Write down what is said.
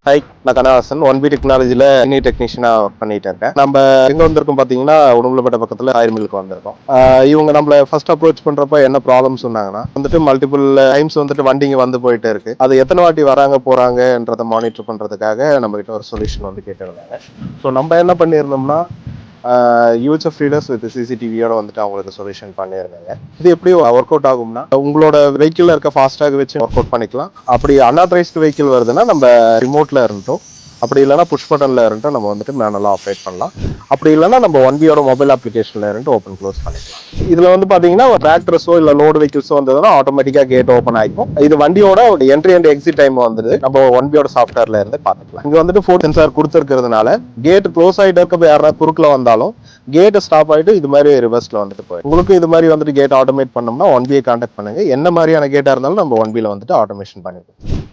High, நான் கனகாசன் 1B டெக்னாலஜியில் டெக்னீஷியனாக work பண்ணிட்டு இருக்கேன். நம்ம எங்கே வந்திருக்கோம் பார்த்தீங்கன்னா, உடுமலைப்பேட்டை பக்கத்தில் ஆயிரம் மில்லுக்கு வந்திருக்கோம். இவங்க நம்மளை ஃபர்ஸ்ட் அப்ரோச் பண்ணுறப்ப என்ன ப்ராப்ளம் சொன்னாங்கன்னா, மல்டிபிள் டைம்ஸ் வண்டிங்க வந்து போயிட்டே இருக்கு. அது எத்தனை வாட்டி வராங்க போறாங்கன்றதை மானிட்டர் பண்ணுறதுக்காக நம்ம கிட்ட ஒரு சொல்யூஷன் கேட்டிருந்தாங்க. ஸோ நம்ம என்ன பண்ணியிருந்தோம்னா, யூஎச்எஃப் ரீடர்ஸ் வித் சிசிடிவியோட அவங்களுக்கு சொல்யூஷன் பண்ணியிருந்தாங்க. இது எப்படி ஒர்க் அவுட் ஆகும்னா, உங்களோட வெஹிக்கிள்ல இருக்க ஃபாஸ்டாக் வச்சு ஒர்க் அவுட் பண்ணிக்கலாம். அப்படி அன்ஆத்தரைஸ்டு வெஹிக்கிள் வருதுன்னா நம்ம ரிமோட்ல இருந்தோம், அப்படி இல்லைன்னா புஷ் பட்டன்ல இருந்துட்டு நம்ம மேனுவலா ஆப்ரேட் பண்ணலாம். அப்படி இல்லைன்னா நம்ம 1Bயோட மொபைல் அப்ளிகேஷன்ல இருந்து ஓப்பன் க்ளோஸ் பண்ணிக்கலாம். இதுல பாத்தீங்கன்னா டிராக்டர்ஸோ இல்ல லோடு வெஹிக்கிள்ஸோ வந்ததுன்னா ஆட்டோமேட்டிக்கா கேட் ஓப்பன் ஆகிக்கும். இது வண்டியோட என்ட்ரி அண்ட் எக்ஸிட் டைம் நம்ம 1Bயோட சாஃப்ட்வேர்ல இருந்து பார்த்துக்கலாம். இங்க ஃபோர் சென்சார் கொடுத்துருக்கிறதுனால கேட் க்ளோஸ் ஆகிட்டு இருக்க யாரா குறுக்கில் வந்தாலும் கேட் ஸ்டாப் ஆகிட்டு இது மாதிரி ரிவர்ஸ்ல போயிடும். உங்களுக்கு இது மாதிரி கேட் ஆட்டோமேட் பண்ணோம்னா 1Bயை கான்டாக்ட் பண்ணுங்க. என்ன மாதிரியான கேட்டா இருந்தாலும் நம்ம 1Bல ஆட்டோமேஷன் பண்ணிக்கலாம்.